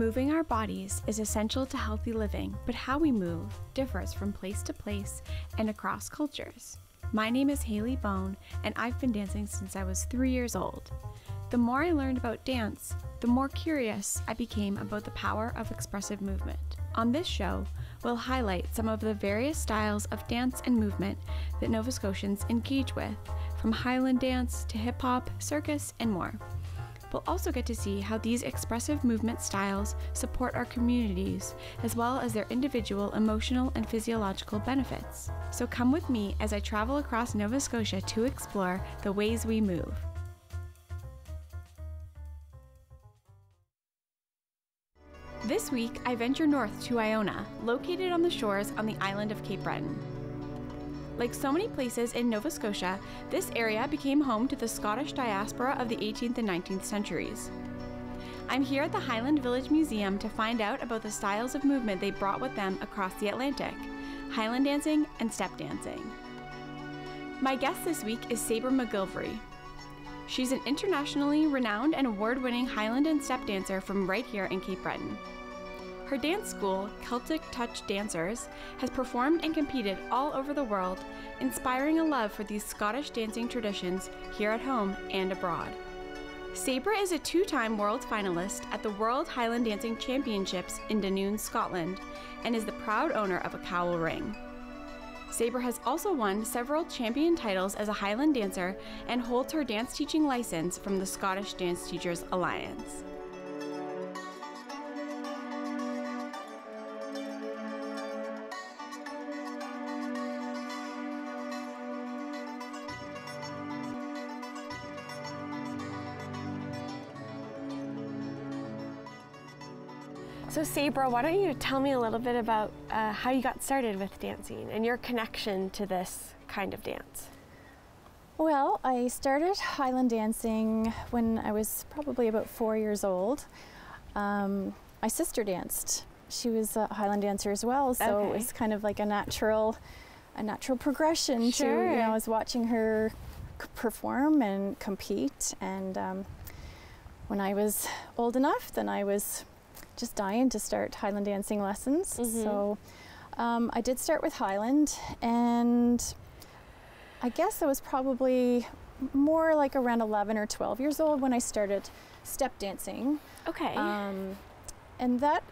Moving our bodies is essential to healthy living, but how we move differs from place to place and across cultures. My name is Haley Bone, and I've been dancing since I was 3 years old. The more I learned about dance, the more curious I became about the power of expressive movement. On this show, we'll highlight some of the various styles of dance and movement that Nova Scotians engage with, from Highland dance to hip-hop, circus, and more. We'll also get to see how these expressive movement styles support our communities, as well as their individual emotional and physiological benefits. So come with me as I travel across Nova Scotia to explore the ways we move. This week, I venture north to Iona, located on the shores on the island of Cape Breton. Like so many places in Nova Scotia, this area became home to the Scottish diaspora of the 18th and 19th centuries. I'm here at the Highland Village Museum to find out about the styles of movement they brought with them across the Atlantic: Highland dancing and step dancing. My guest this week is Sabra MacGillivray. She's an internationally renowned and award-winning Highland and Step dancer from right here in Cape Breton. Her dance school, Celtic Touch Dancers, has performed and competed all over the world, inspiring a love for these Scottish dancing traditions here at home and abroad. Sabra is a two-time world finalist at the World Highland Dancing Championships in Dunoon, Scotland, and is the proud owner of a cowl ring. Sabra has also won several champion titles as a Highland dancer and holds her dance teaching license from the Scottish Dance Teachers Alliance. So Sabra, why don't you tell me a little bit about how you got started with dancing and your connection to this kind of dance? Well, I started Highland dancing when I was probably about 4 years old. My sister danced. She was a Highland dancer as well, so Okay. it was kind of like a natural progression. Sure. To, I was watching her perform and compete, and when I was old enough, then I was just dying to start Highland dancing lessons. Mm-hmm. So I did start with Highland, and I guess I was probably more like around 11 or 12 years old when I started step dancing. Okay. And that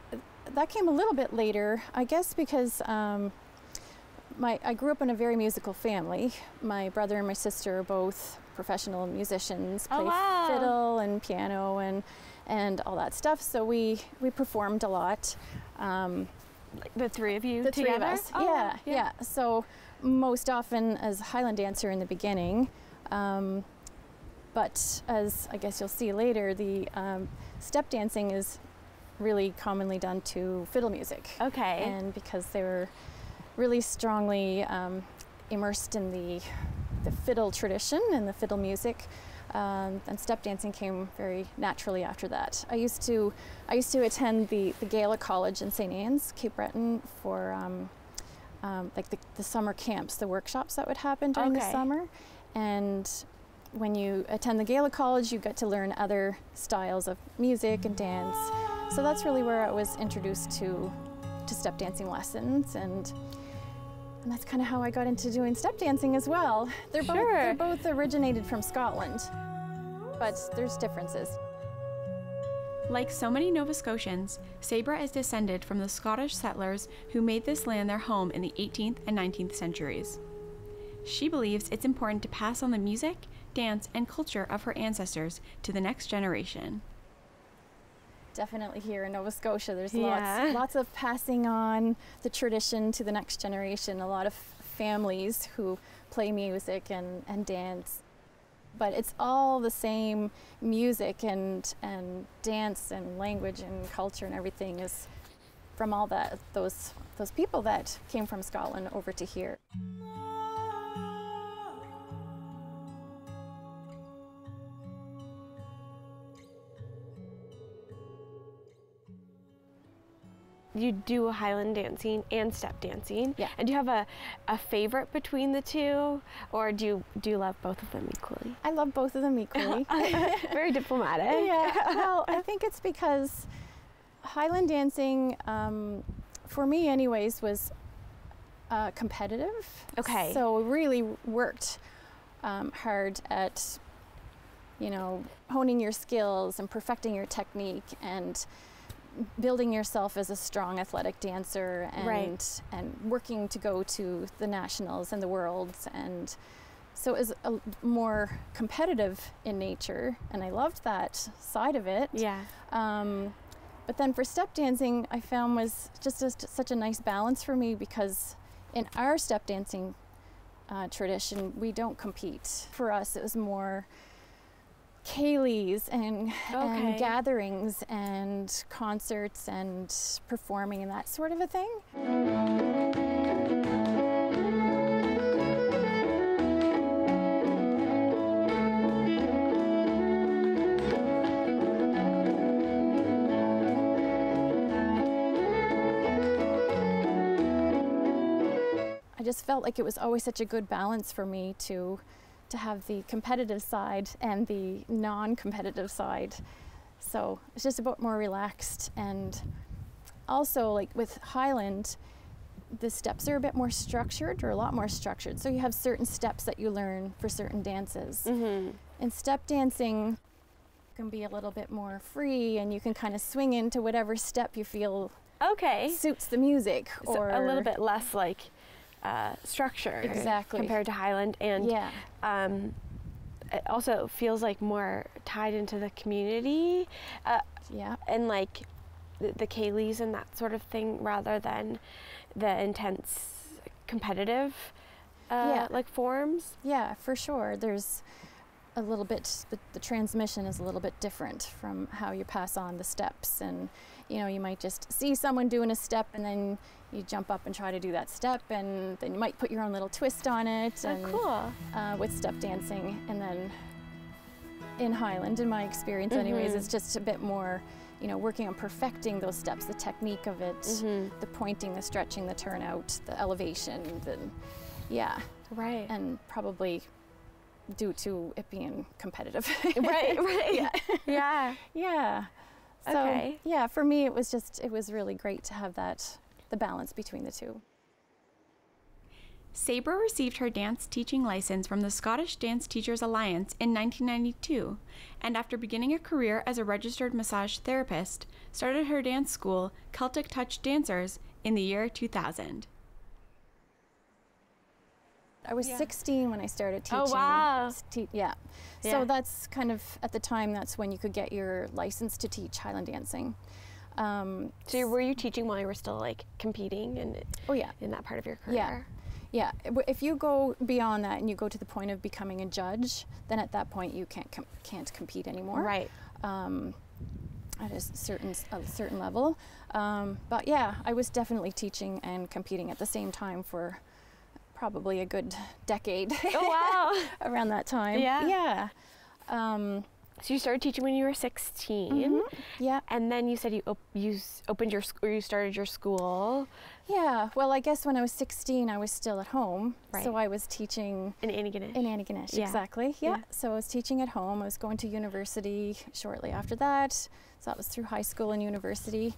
came a little bit later, I guess, because I grew up in a very musical family. My brother and my sister are both professional musicians, play fiddle and piano and all that stuff. So we performed a lot. Like the three of you the together? three of us. Oh, yeah. So most often as a Highland dancer in the beginning, but as I guess you'll see later, the step dancing is really commonly done to fiddle music. Okay. And because they were really strongly immersed in the fiddle tradition and the fiddle music, and step dancing came very naturally after that. I used to attend the Gaelic College in St. Anne's, Cape Breton, for like the summer camps, the workshops that would happen during the summer. And when you attend the Gaelic College, you get to learn other styles of music and dance. So that's really where I was introduced to step dancing lessons, and that's kind of how I got into doing step dancing as well. They're both originated from Scotland, but there's differences. Like so many Nova Scotians, Sabra is descended from the Scottish settlers who made this land their home in the 18th and 19th centuries. She believes it's important to pass on the music, dance, and culture of her ancestors to the next generation. Definitely here in Nova Scotia, there's lots of passing on the tradition to the next generation. A lot of families who play music and dance, but it's all the same music and dance and language and culture and everything is from all those people that came from Scotland over to here. You do Highland dancing and step dancing. Yeah. And do you have a favorite between the two, or do you love both of them equally? I love both of them equally. Very diplomatic. Yeah. Well, I think it's because Highland dancing, for me anyways, was competitive. Okay. So really worked hard at, you know, honing your skills and perfecting your technique and building yourself as a strong athletic dancer and working to go to the nationals and the worlds. And so it was more competitive in nature, and I loved that side of it. Yeah. But then for step dancing, I found was just such a nice balance for me, because in our step dancing tradition, we don't compete. For us, it was more ceilidhs and gatherings and concerts and performing and that sort of a thing. I just felt like it was always such a good balance for me to have the competitive side and the non-competitive side. So it's just a bit more relaxed. And also, like with Highland, the steps are a bit more structured, or a lot more structured. So you have certain steps that you learn for certain dances. Mm-hmm. In step dancing, can be a little bit more free, and you can kind of swing into whatever step you feel suits the music. So or a little bit less like structure compared to Highland, and it also feels like more tied into the community, and like the ceilidhs and that sort of thing, rather than the intense competitive like forms. Yeah, for sure. There's a little bit, the transmission is a little bit different from how you pass on the steps, and you know, you might just see someone doing a step and then you jump up and try to do that step, and then you might put your own little twist on it. And, cool. With step dancing. And then in Highland, in my experience anyways, it's just a bit more, you know, working on perfecting those steps, the technique of it, the pointing, the stretching, the turnout, the elevation, and probably due to it being competitive. Yeah. So, yeah, for me it was really great to have the balance between the two. Sabra received her dance teaching license from the Scottish Dance Teachers Alliance in 1992, and after beginning a career as a registered massage therapist, started her dance school, Celtic Touch Dancers, in the year 2000. I was 16 when I started teaching. Oh, wow. So that's kind of, at the time, that's when you could get your license to teach Highland dancing. So were you teaching while you were still like competing in that part of your career? Yeah. If you go beyond that and you go to the point of becoming a judge, then at that point you can't compete anymore. Right. At a certain level. But yeah, I was definitely teaching and competing at the same time for probably a good decade. Oh, wow. Around that time. Yeah. So you started teaching when you were 16. Yeah. And then you said you started your school. Yeah. Well, I guess when I was 16, I was still at home. Right. So I was teaching in Antigonish. In Antigonish, exactly. Yeah. So I was teaching at home. I was going to university shortly after that. So that was through high school and university.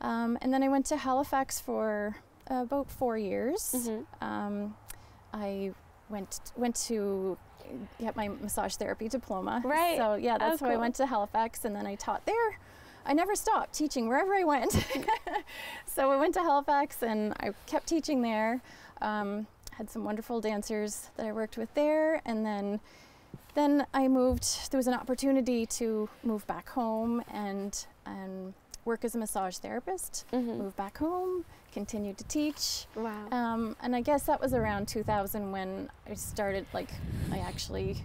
And then I went to Halifax for about 4 years. I went to get my massage therapy diploma. Right. So yeah, that's why I went to Halifax, and then I taught there. I never stopped teaching wherever I went. So I went to Halifax and I kept teaching there. Had some wonderful dancers that I worked with there, and then I moved. There was an opportunity to move back home and work as a massage therapist. Moved back home, continued to teach. Wow. And I guess that was around 2000 when I started, I actually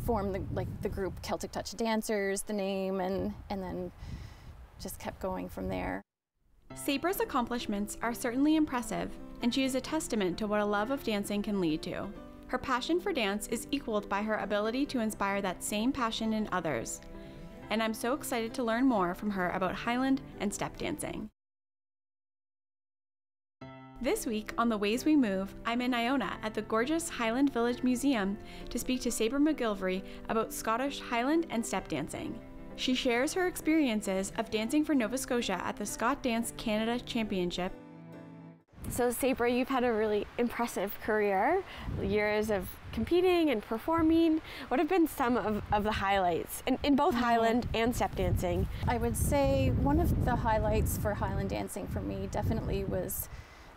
formed the group Celtic Touch Dancers, the name, and then just kept going from there. Sabra's accomplishments are certainly impressive, and she is a testament to what a love of dancing can lead to. Her passion for dance is equaled by her ability to inspire that same passion in others. And I'm so excited to learn more from her about Highland and step dancing. This week on The Ways We Move, I'm in Iona at the gorgeous Highland Village Museum to speak to Sabra MacGillivray about Scottish Highland and step dancing. She shares her experiences of dancing for Nova Scotia at the Scott Dance Canada Championship. So Sabra, you've had a really impressive career, years of competing and performing. What have been some of the highlights in both Highland and step dancing? I would say one of the highlights for Highland dancing for me definitely was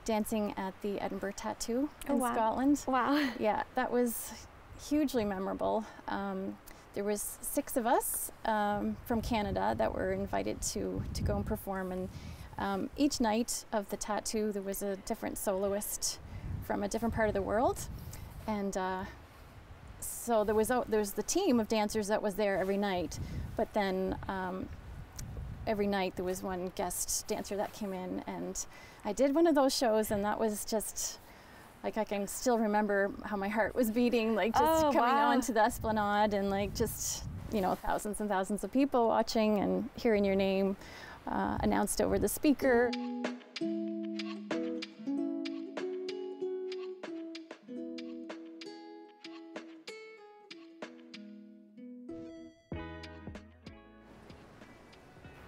dancing at the Edinburgh Tattoo in Scotland. Wow. Yeah, that was hugely memorable. There was 6 of us from Canada that were invited to go and perform, and each night of the tattoo there was a different soloist from a different part of the world, and so there was the team of dancers that was there every night, but then every night there was one guest dancer that came in, and I did one of those shows, and that was just like, I can still remember how my heart was beating, like just coming on to the Esplanade, and like just, you know, thousands and thousands of people watching and hearing your name announced over the speaker.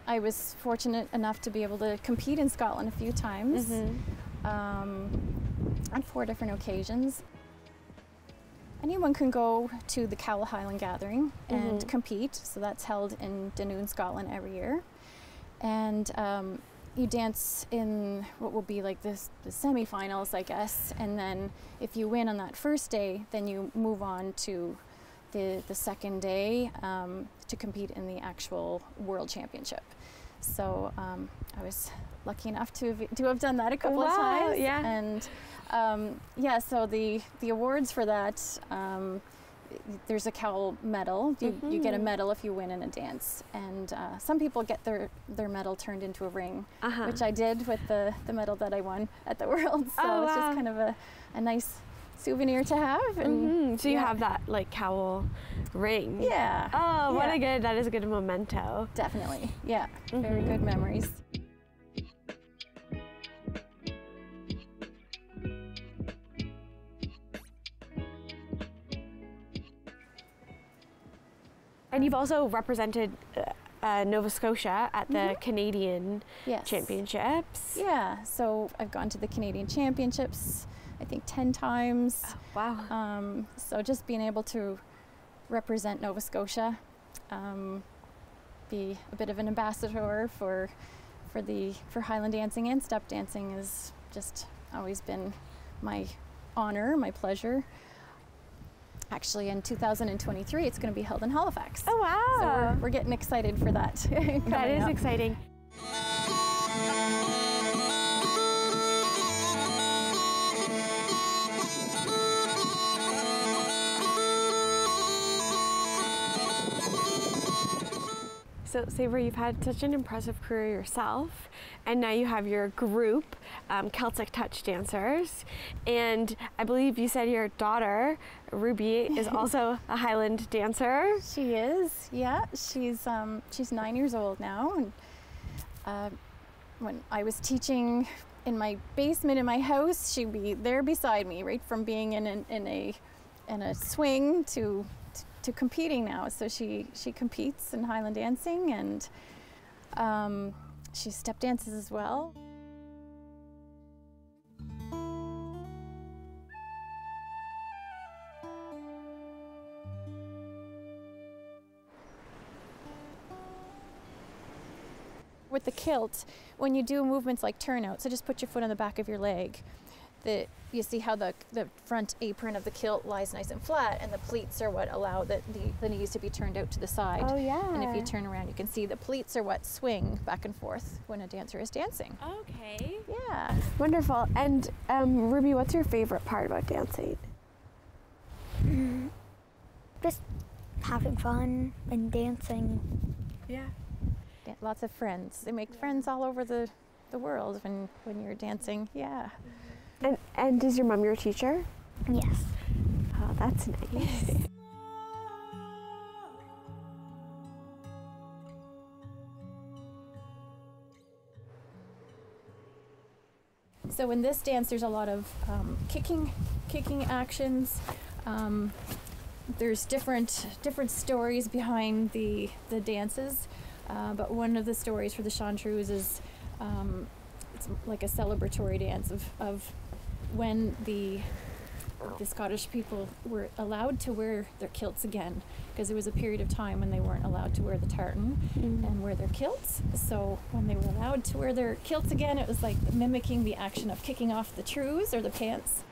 I was fortunate enough to be able to compete in Scotland a few times. On 4 different occasions. Anyone can go to the Cowal Highland Gathering and compete, so that's held in Dunoon, Scotland every year. And you dance in what will be like the semi-finals, I guess, and then if you win on that first day, then you move on to the second day to compete in the actual World Championship. So I was lucky enough to have done that a couple of times. Yeah. And yeah, so the awards for that, there's a Cowal medal. You get a medal if you win in a dance, and some people get their medal turned into a ring, which I did with the medal that I won at the World. So it's just kind of a nice souvenir to have. And so you have that like Cowal ring. Yeah. Oh, that is a good memento. Definitely. Yeah. Very good memories. And you've also represented Nova Scotia at the Canadian Championships. Yeah, so I've gone to the Canadian Championships, I think 10 times. Oh, wow. So just being able to represent Nova Scotia, be a bit of an ambassador for Highland dancing and step dancing has just always been my honor, my pleasure. Actually, in 2023, it's going to be held in Halifax. Oh, wow. So we're getting excited for that. That is exciting. So, Sabra, you've had such an impressive career yourself, and now you have your group, Celtic Touch Dancers, and I believe you said your daughter, Ruby, is also a Highland dancer. She is, yeah. She's 9 years old now, and when I was teaching in my basement in my house, she'd be there beside me, right from being in a swing to competing now. So she competes in Highland dancing, and she step dances as well. With the kilt, when you do movements like turnout, so just put your foot on the back of your leg, you see how the front apron of the kilt lies nice and flat, and the pleats are what allow the knees to be turned out to the side. Oh, yeah. And if you turn around, you can see the pleats are what swing back and forth when a dancer is dancing. Okay. Yeah. Wonderful. And Ruby, what's your favorite part about dancing? Just having fun and dancing. Yeah. Lots of friends. They make friends all over the world when you're dancing. Yeah. And is your mom your teacher? Yes. Oh, that's nice. So in this dance, there's a lot of kicking actions. there's different stories behind the dances, but one of the stories for the Chantreuse is it's like a celebratory dance of when the Scottish people were allowed to wear their kilts again, because there was a period of time when they weren't allowed to wear the tartan and wear their kilts. So when they were allowed to wear their kilts again, it was like mimicking the action of kicking off the trews or the pants.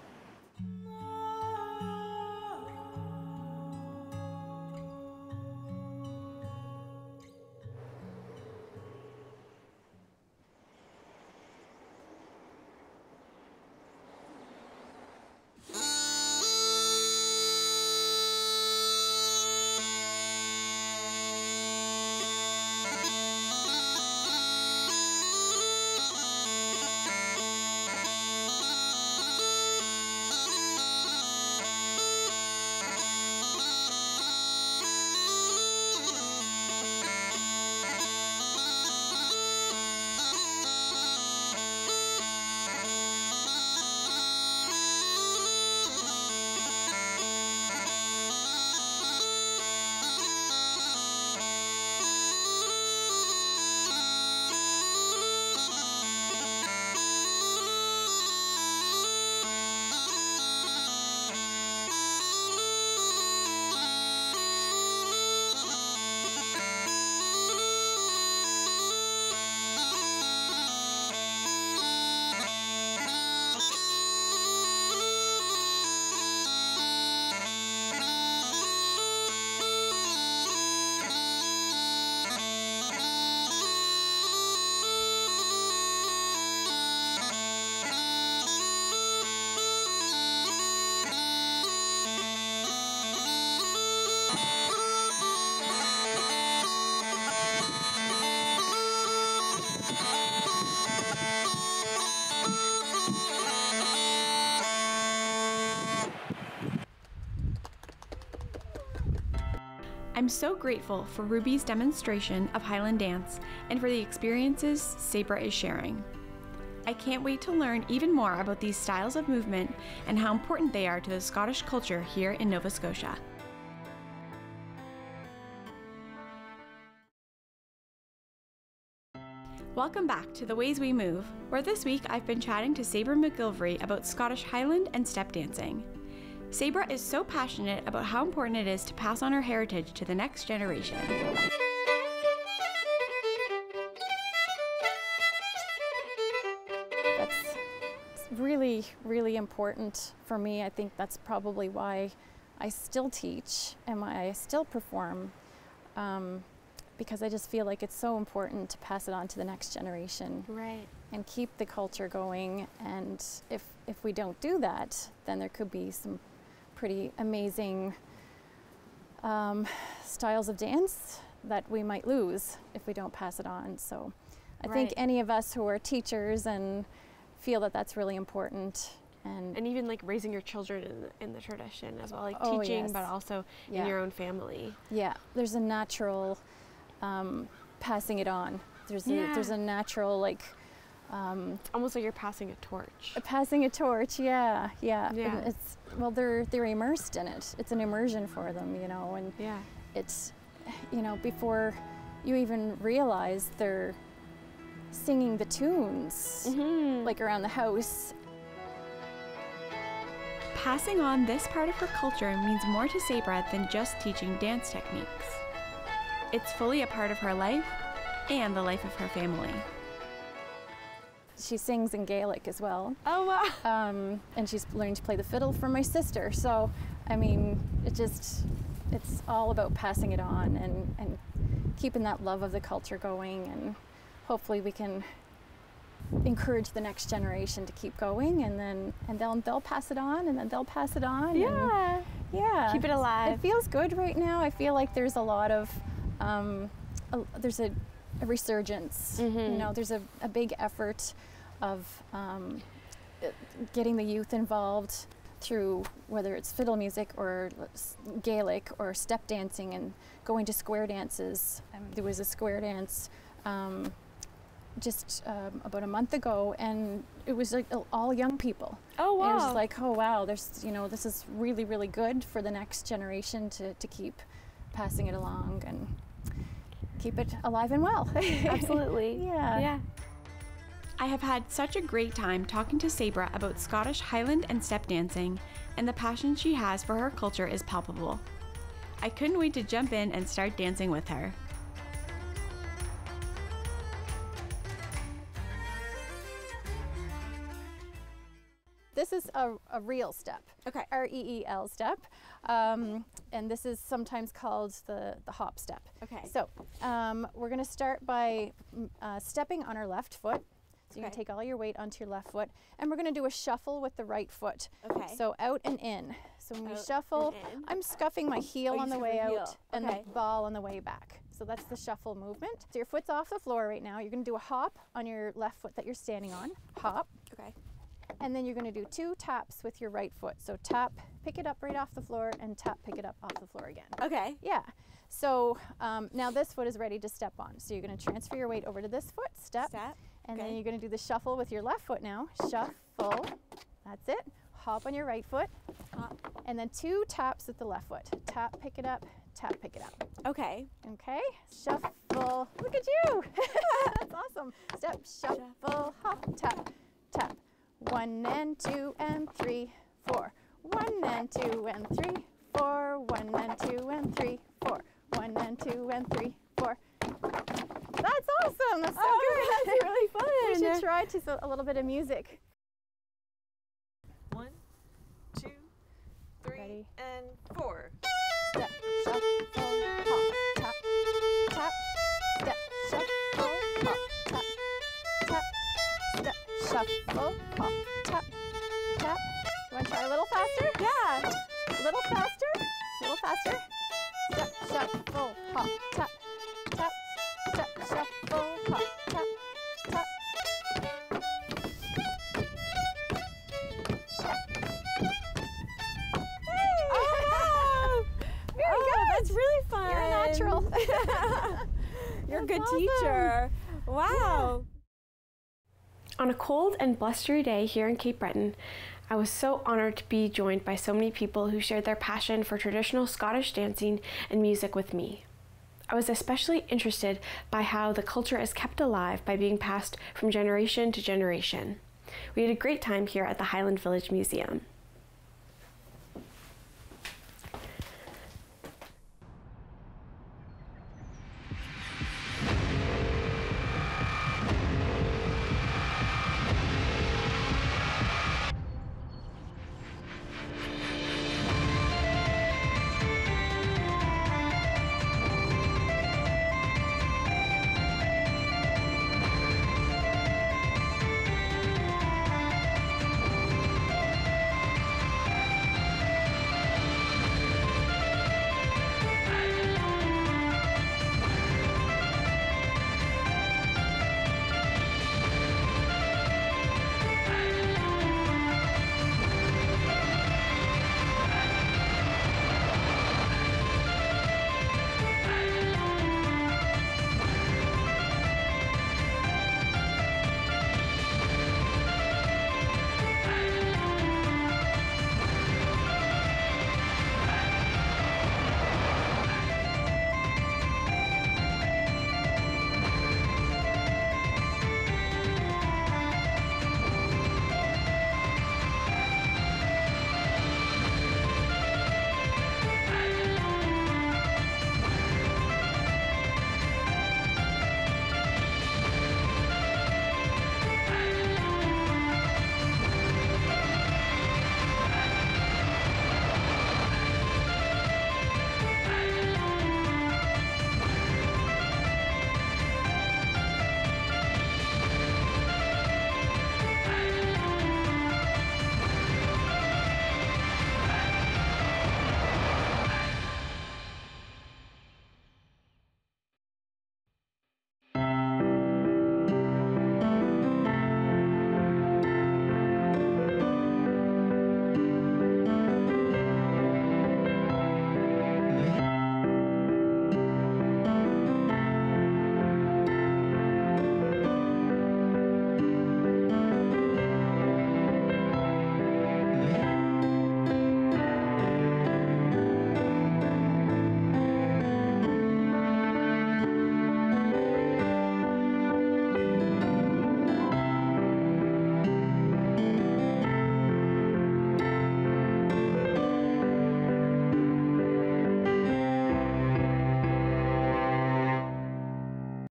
I'm so grateful for Ruby's demonstration of Highland dance and for the experiences Sabra is sharing. I can't wait to learn even more about these styles of movement and how important they are to the Scottish culture here in Nova Scotia. Welcome back to The Ways We Move, where this week I've been chatting to Sabra MacGillivray about Scottish Highland and Step dancing. Sabra is so passionate about how important it is to pass on her heritage to the next generation. That's really, really important for me. I think that's probably why I still teach and why I still perform, because I just feel like it's so important to pass it on to the next generation. Right. And keep the culture going. And if we don't do that, then there could be some pretty amazing styles of dance that we might lose if we don't pass it on. So I think any of us who are teachers and feel that that's really important. And even like raising your children in the tradition as well, like teaching, but also in your own family. Yeah, there's a natural passing it on. There's a natural, like, almost like you're passing a torch. Passing a torch, yeah. It's, well, they're immersed in it. It's an immersion for them, you know, and it's, you know, before you even realize they're singing the tunes, like around the house. Passing on this part of her culture means more to Sabra than just teaching dance techniques. It's fully a part of her life and the life of her family. She sings in Gaelic as well. Oh, wow. And she's learning to play the fiddle from my sister. So, I mean, it's all about passing it on and keeping that love of the culture going, and hopefully we can encourage the next generation to keep going, and they'll pass it on, and then they'll pass it on. Yeah. Yeah. Keep it alive. It feels good right now. I feel like there's a lot of, there's a resurgence. You know, there's a big effort of getting the youth involved through whether it's fiddle music or Gaelic or step dancing, and going to square dances. There was a square dance just about a month ago, and it was like all young people. Oh wow! And it was like, oh wow, there's, you know, this is really, really good for the next generation to keep passing it along and keep it alive and well. Absolutely. Yeah. I have had such a great time talking to Sabra about Scottish Highland and Step dancing, and the passion she has for her culture is palpable. I couldn't wait to jump in and start dancing with her. This is a reel step. Okay. R-E-E-L step. And this is sometimes called the hop step. Okay. So we're going to start by stepping on our left foot. So you can take all your weight onto your left foot. And we're going to do a shuffle with the right foot. Okay. So out and in. So when we shuffle, I'm scuffing my heel on the way out and the ball on the way back. So that's the shuffle movement. So your foot's off the floor right now. You're going to do a hop on your left foot that you're standing on. Hop. Okay. And then you're going to do 2 taps with your right foot. So tap, pick it up right off the floor, and tap, pick it up off the floor again. Okay. Yeah. So now this foot is ready to step on. So you're going to transfer your weight over to this foot, step. And then you're going to do the shuffle with your left foot now. Shuffle. That's it. Hop on your right foot. Hop. And then 2 taps with the left foot. Tap, pick it up, tap, pick it up. Okay. Okay. Shuffle. Look at you. That's awesome. Step, shuffle, hop, tap, tap. 1 and 2 and 3, 4. 1 and 2 and 3, 4. 1 and 2 and 3, 4. 1 and 2 and 3, 4. That's awesome. That's so good. That's really fun. We should try to a little bit of music. 1, 2, 3, Ready. and 4. Step, shuffle, hop, tap, tap. Step, shuffle, hop, tap, tap. Step, shuffle, hop, tap, tap. You want to try a little faster? Yeah. A little faster? A little faster? Step, shuffle, hop, tap, tap. Step, shuffle, hop, tap, tap. Oh, very good. That's really fun. You're a natural. You're a That's good awesome. teacher. Wow. On a cold and blustery day here in Cape Breton, I was so honored to be joined by so many people who shared their passion for traditional Scottish dancing and music with me. I was especially interested by how the culture is kept alive by being passed from generation to generation. We had a great time here at the Highland Village Museum.